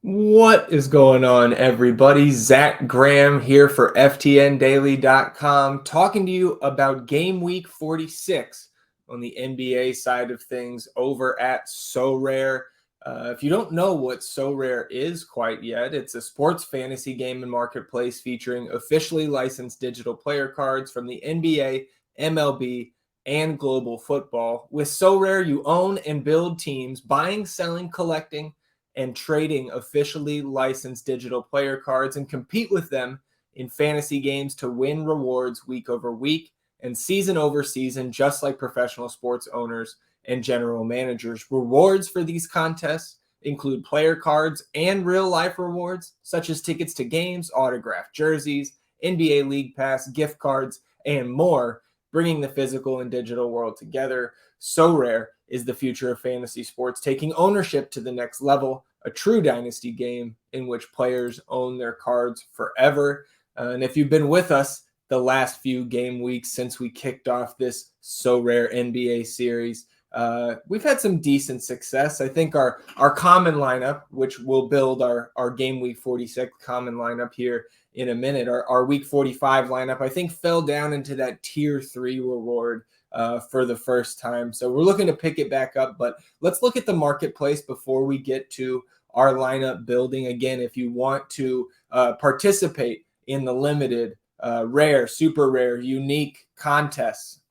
What is going on, everybody? Zac Graham here for FTNDaily.com, talking to you about Game Week 46 on the NBA side of things over at Sorare. If you don't know what Sorare is quite yet, it's a sports fantasy game and marketplace featuring officially licensed digital player cards from the NBA, MLB, and global football. With Sorare, you own and build teams, buying, selling, collecting, and trading officially licensed digital player cards and compete with them in fantasy games to win rewards week over week and season over season, just like professional sports owners and general managers. Rewards for these contests include player cards and real life rewards, such as tickets to games, autographed jerseys, NBA League Pass, gift cards, and more, bringing the physical and digital world together. Sorare is the future of fantasy sports, taking ownership to the next level, a true dynasty game in which players own their cards forever. And if you've been with us the last few game weeks since we kicked off this Sorare NBA series, we've had some decent success. I think our common lineup, which will build our Game Week 46 common lineup here in a minute, our Week 45 lineup, I think fell down into that Tier 3 reward for the first time. So we're looking to pick it back up, but let's look at the marketplace before we get to our lineup building. Again, if you want to participate in the limited, rare, super rare, unique contests,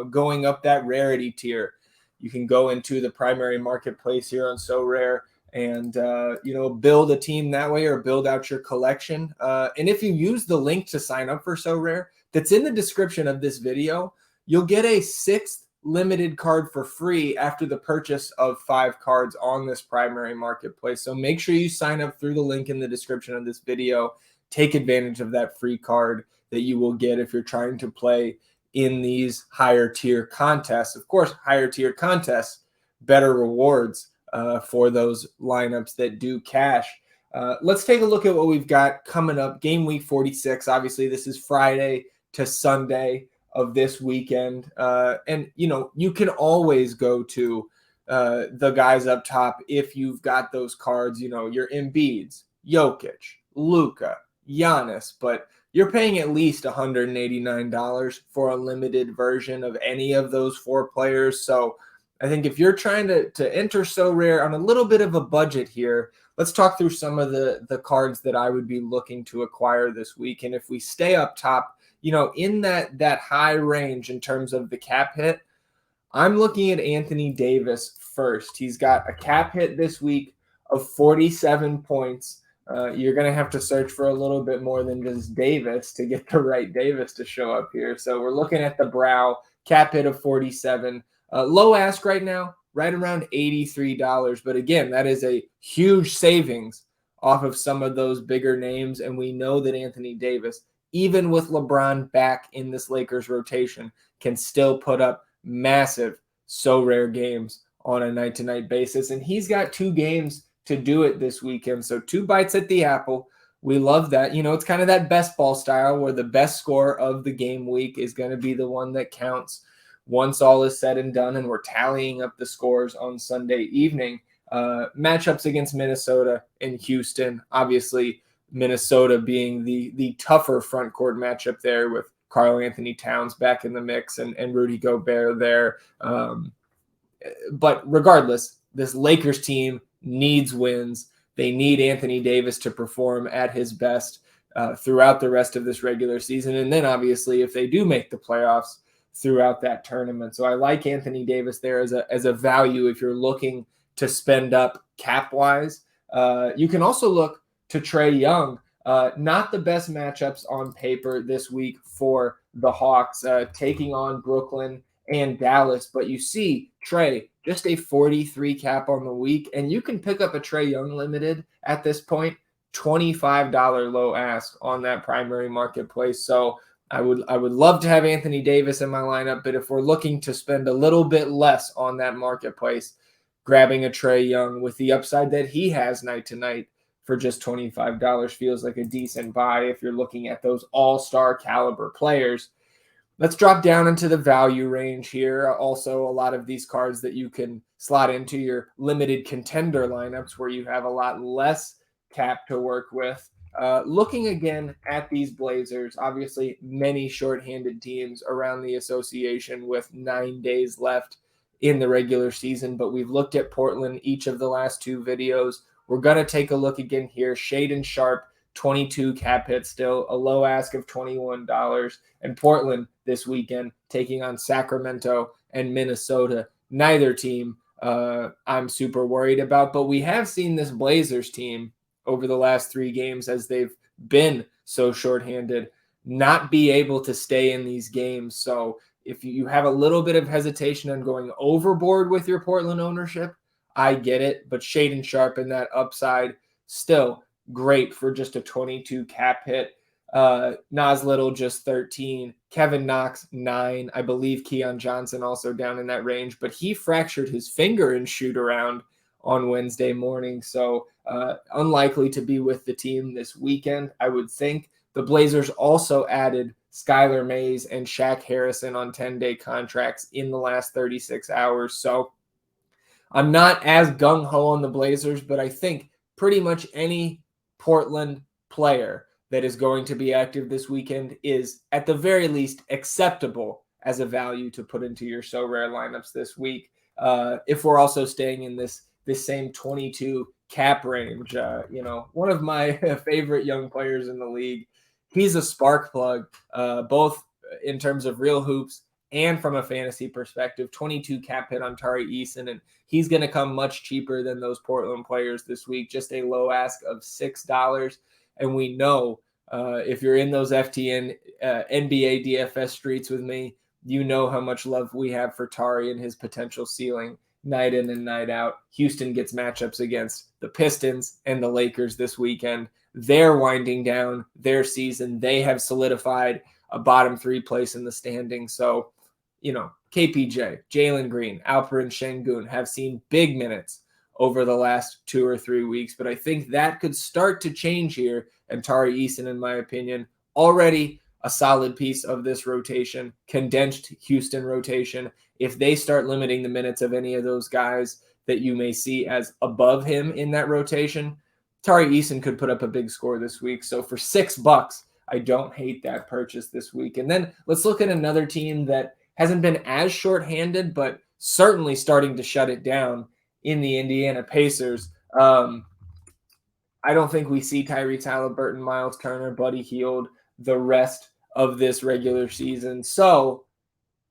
going up that rarity tier, you can go into the primary marketplace here on Sorare and build a team that way or build out your collection. And if you use the link to sign up for Sorare that's in the description of this video, you'll get a 6th limited card for free after the purchase of 5 cards on this primary marketplace. So make sure you sign up through the link in the description of this video. Take advantage of that free card that you will get if you're trying to play in these higher tier contests. Of course, higher tier contests, better rewards for those lineups that do cash. Let's take a look at what we've got coming up. Game Week 46. Obviously, this is Friday to Sunday of this weekend. And you can always go to the guys up top if you've got those cards, your Embiids, Jokic, Luka, Giannis, but you're paying at least $189 for a limited version of any of those 4 players. So I think if you're trying to enter Sorare on a little bit of a budget here, let's talk through some of the cards that I would be looking to acquire this week. And if we stay up top, in that high range in terms of the cap hit, I'm looking at Anthony Davis first. He's got a cap hit this week of 47 points. You're going to have to search for a little bit more than just Davis to get the right Davis to show up here. So we're looking at the brow, cap hit of 47. Low ask right now, right around $83. But again, that is a huge savings off of some of those bigger names. And we know that Anthony Davis, even with LeBron back in this Lakers rotation, can still put up massive Sorare games on a night-to-night basis. And he's got 2 games to do it this weekend. So 2 bites at the apple. We love that. It's kind of that best ball style where the best score of the game week is going to be the one that counts once all is said and done, and we're tallying up the scores on Sunday evening. Matchups against Minnesota and Houston. Obviously, Minnesota being the tougher front court matchup there with Karl Anthony Towns back in the mix and Rudy Gobert there. But regardless, this Lakers team needs wins. They need Anthony Davis to perform at his best throughout the rest of this regular season. And then obviously if they do make the playoffs throughout that tournament. So I like Anthony Davis there as a value if you're looking to spend up cap wise. You can also look to Trae Young. Not the best matchups on paper this week for the Hawks, taking on Brooklyn and Dallas. But you see Trae, just a 43 cap on the week, and you can pick up a Trae Young limited at this point, $25 low ask on that primary marketplace. So I would love to have Anthony Davis in my lineup, but if we're looking to spend a little bit less on that marketplace, grabbing a Trae Young with the upside that he has night to night for just $25 feels like a decent buy if you're looking at those all-star caliber players. Let's drop down into the value range here. Also, a lot of these cards that you can slot into your limited contender lineups where you have a lot less cap to work with. Looking again at these Blazers, obviously many shorthanded teams around the association with 9 days left in the regular season, but we've looked at Portland each of the last 2 videos. We're going to take a look again here. Shaedon Sharpe, 22 cap hit still, a low ask of $21. And Portland this weekend taking on Sacramento and Minnesota. Neither team I'm super worried about, but we have seen this Blazers team over the last 3 games, as they've been so shorthanded, not be able to stay in these games. So if you have a little bit of hesitation on going overboard with your Portland ownership, I get it. But Shaedon Sharpe and that upside, still great for just a 22 cap hit. Nas Little just 13. Kevin Knox 9. I believe Keon Johnson also down in that range, but he fractured his finger in shoot around on Wednesday morning, so unlikely to be with the team this weekend, I would think. The Blazers also added Skylar Mays and Shaq Harrison on 10-day contracts in the last 36 hours, so I'm not as gung-ho on the Blazers, but I think pretty much any Portland player that is going to be active this weekend is, at the very least, acceptable as a value to put into your Sorare lineups this week. If we're also staying in this same 22 cap range, one of my favorite young players in the league, he's a spark plug, both in terms of real hoops and from a fantasy perspective. 22 cap hit on Tari Eason, and he's going to come much cheaper than those Portland players this week, just a low ask of $6. And we know if you're in those FTN NBA DFS streets with me, you know how much love we have for Tari and his potential ceiling night in and night out. Houston gets matchups against the Pistons and the Lakers this weekend. They're winding down their season. They have solidified a bottom 3 place in the standing. So, KPJ, Jalen Green, Alperen Şengün have seen big minutes over the last 2 or 3 weeks, but I think that could start to change here. And Tari Eason, in my opinion, already a solid piece of this rotation, condensed Houston rotation. If they start limiting the minutes of any of those guys that you may see as above him in that rotation, Tari Eason could put up a big score this week. So for $6, I don't hate that purchase this week. And then let's look at another team that hasn't been as shorthanded, but certainly starting to shut it down in the Indiana Pacers. I don't think we see Tyrese Haliburton, Miles Turner, Buddy Hield the rest of this regular season. So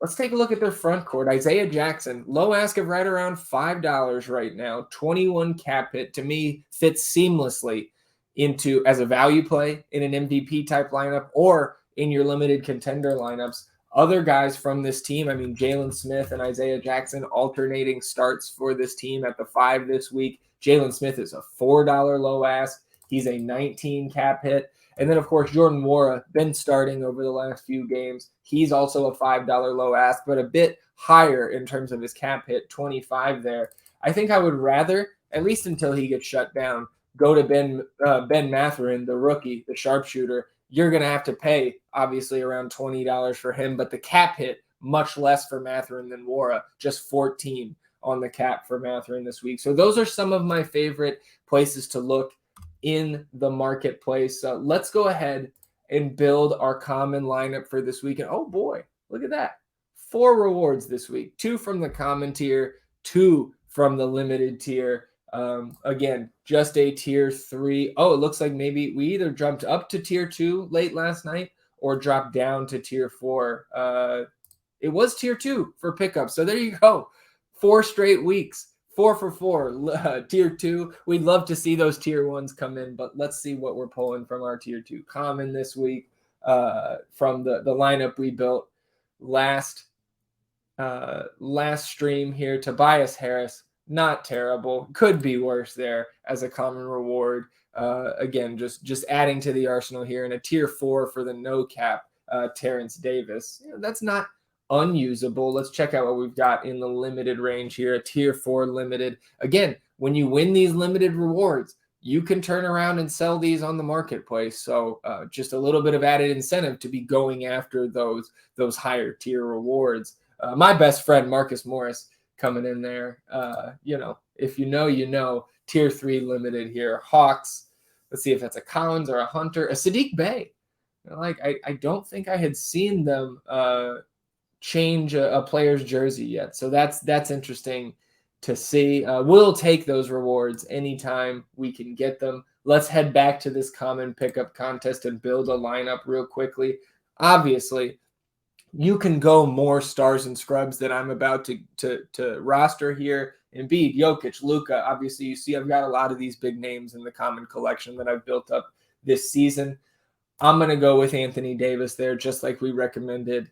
let's take a look at their front court. Isaiah Jackson, low ask of right around $5 right now, 21 cap hit, to me fits seamlessly into as a value play in an MVP type lineup or in your limited contender lineups. Other guys from this team, Jalen Smith and Isaiah Jackson alternating starts for this team at the 5 this week. Jalen Smith is a $4 low ask. He's a 19 cap hit. And then, of course, Jordan Nwora, been starting over the last few games. He's also a $5 low ask, but a bit higher in terms of his cap hit, 25 there. I think I would rather, at least until he gets shut down, go to Ben Mathurin, the rookie, the sharpshooter. You're going to have to pay, obviously, around $20 for him, but the cap hit, much less for Mathurin than Nwora, just 14 on the cap for Mathurin this week. So those are some of my favorite places to look in the marketplace. Let's go ahead and build our common lineup for this week. And oh boy, look at that. 4 rewards this week. 2 from the common tier, 2 from the limited tier. Again, just a tier 3. Oh, it looks like maybe we either jumped up to tier 2 late last night or dropped down to tier 4. It was tier 2 for pickup. So there you go. 4 straight weeks. 4 for 4, tier 2. We'd love to see those tier 1s come in, but let's see what we're pulling from our tier 2 common this week from the lineup we built last stream here. Tobias Harris, not terrible. Could be worse there as a common reward. Again, just adding to the arsenal here. And a tier 4 for the no cap, Terrence Davis. That's not unusable. Let's check out what we've got in the limited range here. A tier 4 limited. Again, when you win these limited rewards, you can turn around and sell these on the marketplace. So just a little bit of added incentive to be going after those higher tier rewards. My best friend, Marcus Morris, coming in there. If you know, tier 3 limited here. Hawks, Let's see if that's a Collins or a Hunter, a Sadiq Bey. Like, I don't think I had seen them change a player's jersey yet. So that's interesting to see. We'll take those rewards anytime we can get them. Let's head back to this common pickup contest and build a lineup real quickly. Obviously, you can go more stars and scrubs that I'm about to roster here. Embiid, Jokic, Luka. Obviously, you see I've got a lot of these big names in the common collection that I've built up this season. I'm going to go with Anthony Davis there, just like we recommended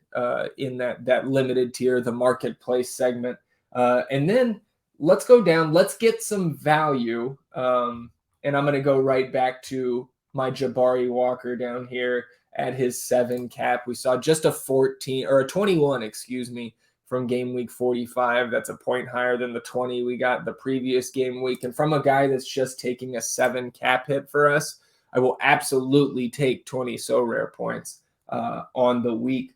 in that limited tier, the marketplace segment. And then let's go down. Let's get some value. And I'm going to go right back to my Jabari Walker down here at his 7 cap. We saw just a 14 or a 21, from game week 45. That's a point higher than the 20 we got the previous game week. And from a guy that's just taking a 7 cap hit for us, I will absolutely take 20 Sorare points on the week.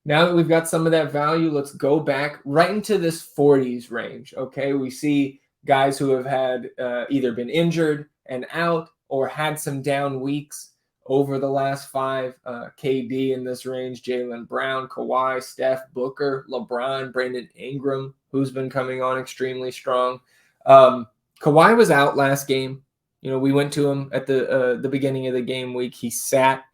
Now that we've got some of that value, let's go back right into this 40s range. Okay, we see guys who have had either been injured and out or had some down weeks over the last 5. KD in this range, Jaylen Brown, Kawhi, Steph, Booker, LeBron, Brandon Ingram, who's been coming on extremely strong. Kawhi was out last game. We went to him at the beginning of the game week. He sat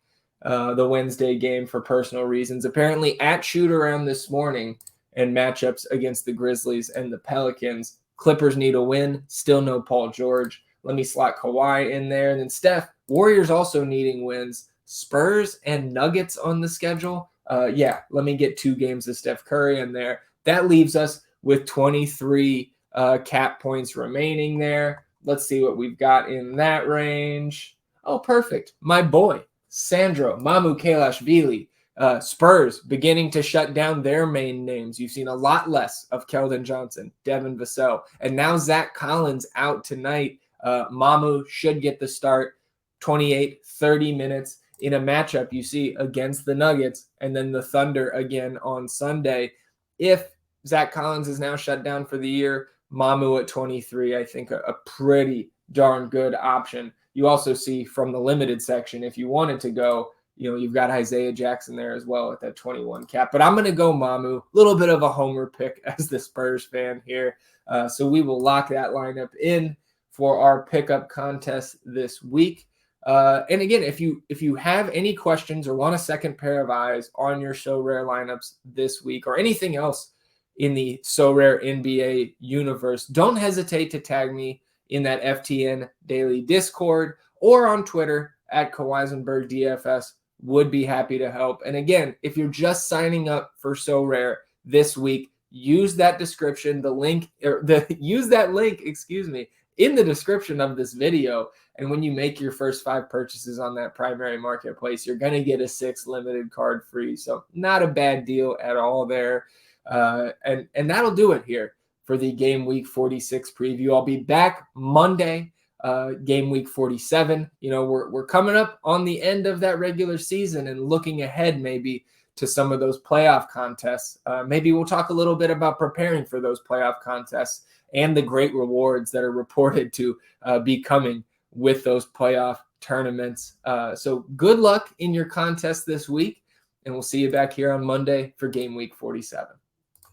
the Wednesday game for personal reasons. Apparently at shoot-around this morning and matchups against the Grizzlies and the Pelicans, Clippers need a win. Still no Paul George. Let me slot Kawhi in there. And then Steph, Warriors also needing wins. Spurs and Nuggets on the schedule. Let me get 2 games of Steph Curry in there. That leaves us with 23 cap points remaining there. Let's see what we've got in that range. Oh, perfect. My boy, Sandro Mamukelashvili. Spurs beginning to shut down their main names. You've seen a lot less of Keldon Johnson, Devin Vassell, and now Zach Collins out tonight. Mamu should get the start, 28, 30 minutes in a matchup you see against the Nuggets and then the Thunder again on Sunday. If Zach Collins is now shut down for the year, Mamu at 23, I think a pretty darn good option. You also see from the limited section, if you wanted to go, you've got Isaiah Jackson there as well at that 21 cap. But I'm going to go Mamu, a little bit of a homer pick as the Spurs fan here. So we will lock that lineup in for our pickup contest this week. And again, if you have any questions or want a second pair of eyes on your Sorare lineups this week or anything else in the Sorare NBA universe, don't hesitate to tag me in that FTN Daily Discord or on Twitter at Kawaisenberg DFS. Would be happy to help. And again, if you're just signing up for Sorare this week, use that description, use that link, in the description of this video. And when you make your first 5 purchases on that primary marketplace, you're going to get a 6 limited card free. So not a bad deal at all there. And that'll do it here for the Game Week 46 preview. I'll be back Monday, Game Week 47. We're coming up on the end of that regular season and looking ahead maybe to some of those playoff contests. Maybe we'll talk a little bit about preparing for those playoff contests and the great rewards that are reported to be coming with those playoff tournaments. So good luck in your contest this week, and we'll see you back here on Monday for Game Week 47.